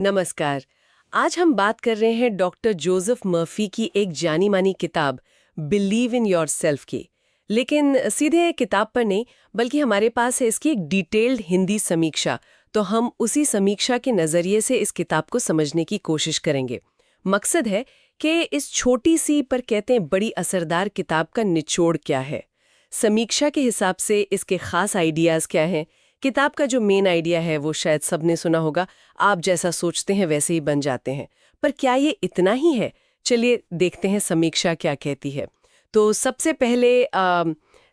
नमस्कार। आज हम बात कर रहे हैं डॉक्टर जोसेफ मर्फी की एक जानी मानी किताब बिलीव इन योरसेल्फ की। लेकिन सीधे किताब पर नहीं, बल्कि हमारे पास है इसकी एक डिटेल्ड हिंदी समीक्षा। तो हम उसी समीक्षा के नज़रिए से इस किताब को समझने की कोशिश करेंगे। मकसद है कि इस छोटी सी पर कहते हैं बड़ी असरदार किताब का निचोड़ क्या है, समीक्षा के हिसाब से इसके खास आइडियाज़ क्या हैं। किताब का जो मेन आइडिया है वो शायद सबने सुना होगा, आप जैसा सोचते हैं वैसे ही बन जाते हैं। पर क्या ये इतना ही है? चलिए देखते हैं समीक्षा क्या कहती है। तो सबसे पहले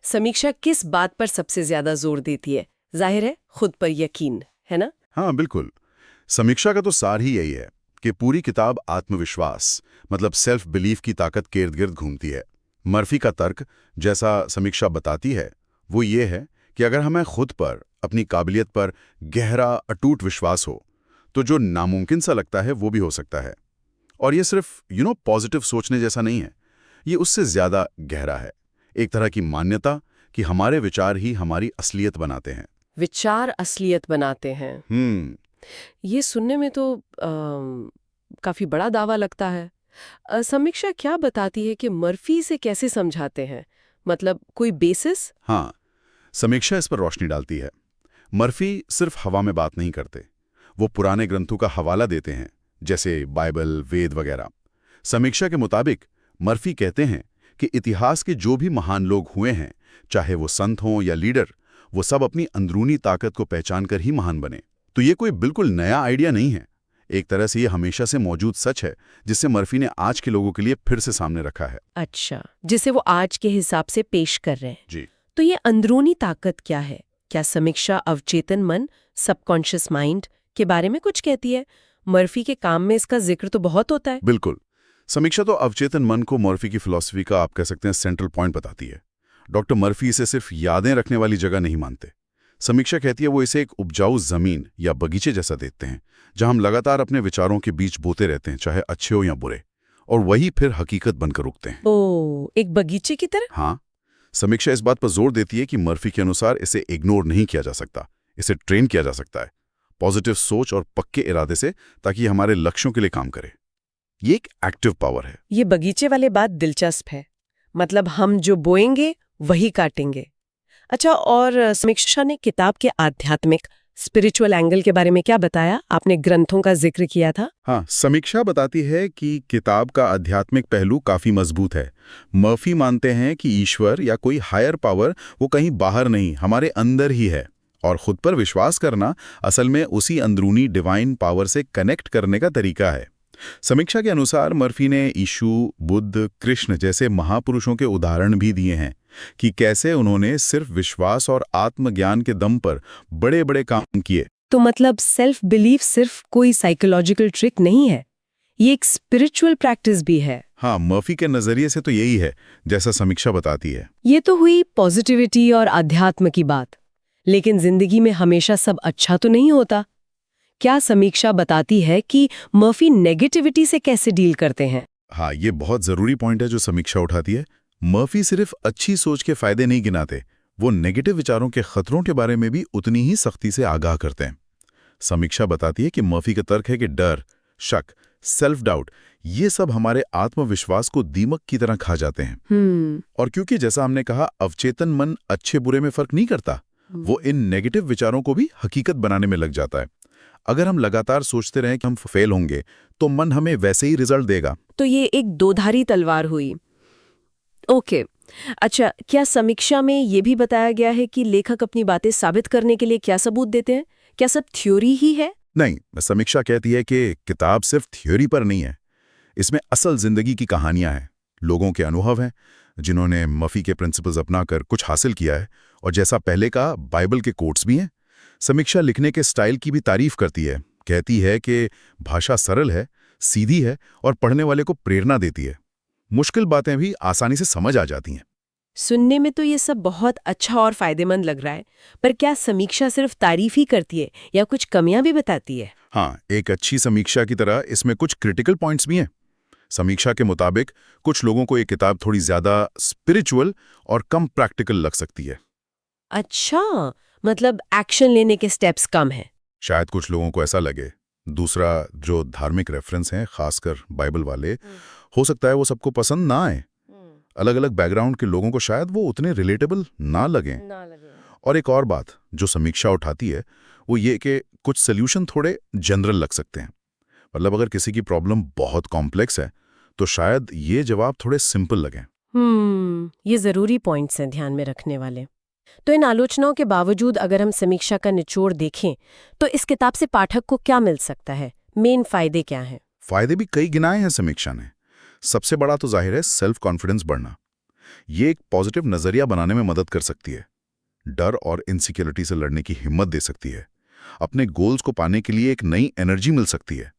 समीक्षा किस बात पर सबसे ज्यादा जोर देती है? जाहिर है खुद पर यकीन, है ना? हाँ बिल्कुल। समीक्षा का तो सार ही यही है कि पूरी किताब आत्मविश्वास मतलब सेल्फ बिलीफ की ताकत के इर्द गिर्द घूमती है। मर्फी का तर्क, जैसा समीक्षा बताती है, वो ये है कि अगर हमें खुद पर, अपनी काबिलियत पर गहरा अटूट विश्वास हो तो जो नामुमकिन सा लगता है वो भी हो सकता है। और ये सिर्फ पॉजिटिव सोचने जैसा नहीं है, ये उससे ज्यादा गहरा है। एक तरह की मान्यता कि हमारे विचार ही हमारी असलियत बनाते हैं। विचार असलियत बनाते हैं। ये सुनने में तो काफी बड़ा दावा लगता है। समीक्षा क्या बताती है कि मर्फी से कैसे समझाते हैं? मतलब कोई बेसिस? हाँ, समीक्षा इस पर रोशनी डालती है। मर्फी सिर्फ हवा में बात नहीं करते, वो पुराने ग्रंथों का हवाला देते हैं, जैसे बाइबल, वेद वगैरह। समीक्षा के मुताबिक मर्फी कहते हैं कि इतिहास के जो भी महान लोग हुए हैं, चाहे वो संत हों या लीडर, वो सब अपनी अंदरूनी ताकत को पहचान कर ही महान बने। तो ये कोई बिल्कुल नया आइडिया नहीं है। एक तरह से ये हमेशा से मौजूद सच है, जिसे मर्फी ने आज के लोगों के लिए फिर से सामने रखा है। अच्छा, जिसे वो आज के हिसाब से पेश कर रहे हैं। जी। तो ये अंदरूनी ताकत क्या है? क्या समीक्षा अवचेतन मन, सबकॉन्शियस माइंड के बारे में कुछ कहती है? मर्फी के काम में इसका जिक्र तो बहुत होता है। बिल्कुल। समीक्षा तो अवचेतन मन को मर्फी की फिलॉसफी का, आप कह सकते हैं, सेंट्रल पॉइंट बताती है। डॉक्टर मर्फी इसे सिर्फ यादें रखने वाली जगह नहीं मानते। समीक्षा कहती है वो इसे एक उपजाऊ जमीन या बगीचे जैसा देखते हैं, जहां हम लगातार अपने विचारों के बीच बोते रहते हैं, चाहे अच्छे हो या बुरे, और वही फिर हकीकत बनकर उगते हैं। ओ, एक बगीचे की तरह? हाँ, समीक्षा इस बात पर जोर देती है कि मर्फी के अनुसार इसे इग्नोर नहीं किया जा सकता, इसे ट्रेन किया जा सकता है पॉजिटिव सोच और पक्के इरादे से, ताकि ये हमारे लक्ष्यों के लिए काम करे। ये एक एक्टिव पावर है। ये बगीचे वाले बात दिलचस्प है। मतलब हम जो बोएंगे वही काटेंगे। अच्छा, और समीक्षा ने किताब के आध्यात्मिक स्पिरिचुअल एंगल के बारे में क्या बताया? आपने ग्रंथों का जिक्र किया था। हाँ, समीक्षा बताती है कि किताब का आध्यात्मिक पहलू काफी मजबूत है। मर्फी मानते हैं कि ईश्वर या कोई हायर पावर वो कहीं बाहर नहीं, हमारे अंदर ही है, और खुद पर विश्वास करना असल में उसी अंदरूनी डिवाइन पावर से कनेक्ट करने का तरीका है। समीक्षा के अनुसार मर्फी ने यीशु, बुद्ध, कृष्ण जैसे महापुरुषों के उदाहरण भी दिए हैं कि कैसे उन्होंने सिर्फ विश्वास और आत्मज्ञान के दम पर बड़े बड़े काम किए। तो मतलब सेल्फ बिलीफ सिर्फ कोई साइकोलॉजिकल ट्रिक नहीं है, ये एक स्पिरिचुअल प्रैक्टिस भी है। हाँ, मर्फी के नजरिए से तो यही है, जैसा समीक्षा बताती है। ये तो हुई पॉजिटिविटी और अध्यात्म की बात। लेकिन जिंदगी में हमेशा सब अच्छा तो नहीं होता। क्या समीक्षा बताती है कि मर्फी नेगेटिविटी से कैसे डील करते हैं? हाँ, ये बहुत जरूरी पॉइंट है जो समीक्षा उठाती है। मर्फी सिर्फ अच्छी सोच के फायदे नहीं गिनाते, वो नेगेटिव विचारों के खतरों के बारे में भी उतनी ही सख्ती से आगाह करते हैं। समीक्षा बताती है कि मर्फी का तर्क है कि डर, शक, सेल्फ डाउट, ये सब हमारे आत्मविश्वास को दीमक की तरह खा जाते हैं। और क्योंकि जैसा हमने कहा, अवचेतन मन अच्छे बुरे में फर्क नहीं करता, वो इन नेगेटिव विचारों को भी हकीकत बनाने में लग जाता है। अगर हम लगातार सोचते रहें कि हम फेल होंगे, तो मन हमें वैसे ही रिजल्ट देगा। तो ये एक दोधारी तलवार हुई। ओके। अच्छा, क्या समीक्षा में ये भी बताया गया है कि लेखक अपनी बातें साबित करने के लिए क्या सबूत देते हैं? क्या सब थ्योरी ही है? नहीं, समीक्षा कहती है कि किताब सिर्फ थ्योरी पर नहीं है, इसमें असल जिंदगी की कहानियां हैं, लोगों के अनुभव हैं जिन्होंने मर्फी के प्रिंसिपल्स अपनाकर कुछ हासिल किया है। और जैसा पहले कहा, बाइबल के कोट्स भी हैं। समीक्षा लिखने के स्टाइल की भी तारीफ करती है, कहती है कि भाषा सरल है, सीधी है और पढ़ने वाले को प्रेरणा देती है। मुश्किल बातें भी आसानी से समझ आ जाती हैं। सुनने में तो ये सब बहुत अच्छा और फायदेमंद लग रहा है, पर क्या समीक्षा सिर्फ तारीफ ही करती है या कुछ कमियां भी बताती है? हाँ, एक अच्छी समीक्षा की तरह इसमें कुछ क्रिटिकल पॉइंट्स भी हैं। समीक्षा के मुताबिक कुछ लोगों को ये किताब थोड़ी ज्यादा स्पिरिचुअल और कम प्रैक्टिकल लग सकती है। अच्छा, मतलब एक्शन लेने के स्टेप्स कम हैं। शायद कुछ लोगों को ऐसा लगे। दूसरा, जो धार्मिक रेफरेंस हैं, खासकर बाइबल वाले, हो सकता है वो सबको पसंद ना आए। अलग अलग बैकग्राउंड के लोगों को शायद वो उतने रिलेटेबल ना लगें। और एक और बात जो समीक्षा उठाती है वो ये कि कुछ सोल्यूशन थोड़े जनरल लग सकते हैं। मतलब अगर किसी की प्रॉब्लम बहुत कॉम्प्लेक्स है तो शायद ये जवाब थोड़े सिंपल लगें। ये जरूरी पॉइंट्स हैं ध्यान में रखने वाले। तो इन आलोचनाओं के बावजूद अगर हम समीक्षा का निचोड़ देखें तो इस किताब से पाठक को क्या मिल सकता है? मेन फायदे क्या हैं? फायदे भी कई गिनाए हैं समीक्षा ने। सबसे बड़ा तो जाहिर है सेल्फ कॉन्फिडेंस बढ़ना। ये एक पॉजिटिव नजरिया बनाने में मदद कर सकती है। डर और इनसिक्योरिटी से लड़ने की हिम्मत दे सकती है। अपने गोल्स को पाने के लिए एक नई एनर्जी मिल सकती है।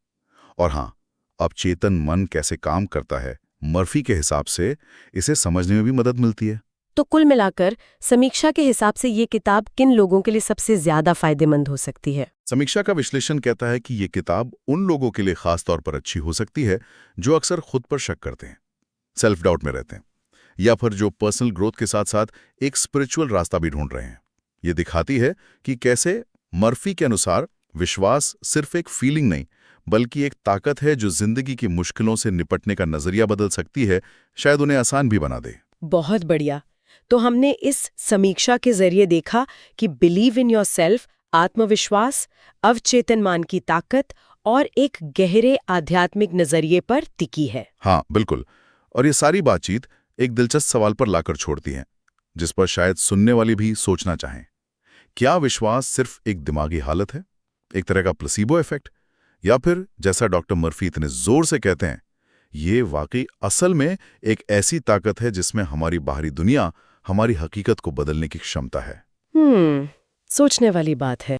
और हाँ, अब चेतन मन कैसे काम करता है, मर्फी के हिसाब से इसे समझने में भी मदद मिलती है। तो कुल मिलाकर समीक्षा के हिसाब से ये किताब किन लोगों के लिए सबसे ज्यादा फायदेमंद हो सकती है? समीक्षा का विश्लेषण कहता है कि ये किताब उन लोगों के लिए खास तौर पर अच्छी हो सकती है जो अक्सर खुद पर शक करते हैं, सेल्फ डाउट में रहते हैं, या फिर जो पर्सनल ग्रोथ के साथ साथ एक स्पिरिचुअल रास्ता भी ढूंढ रहे हैं। ये दिखाती है कि कैसे मर्फी के अनुसार विश्वास सिर्फ एक फीलिंग नहीं बल्कि एक ताकत है जो जिंदगी की मुश्किलों से निपटने का नजरिया बदल सकती है, शायद उन्हें आसान भी बना दे। बहुत बढ़िया। तो हमने इस समीक्षा के जरिए देखा कि बिलीव इन योरसेल्फ, आत्मविश्वास, अवचेतन मन की ताकत और एक गहरे आध्यात्मिक नजरिए पर टिकी है। हाँ, बिल्कुल। और ये सारी बातचीत एक दिलचस्प सवाल पर लाकर छोड़ती है, जिस पर शायद सुनने वाले भी सोचना चाहें। क्या विश्वास सिर्फ एक दिमागी हालत है, एक तरह का प्लेसिबो इफेक्ट, या फिर जैसा डॉक्टर मर्फी इतने जोर से कहते हैं, ये वाकई असल में एक ऐसी ताकत है जिसमें हमारी बाहरी दुनिया, हमारी हकीकत को बदलने की क्षमता है? सोचने वाली बात है।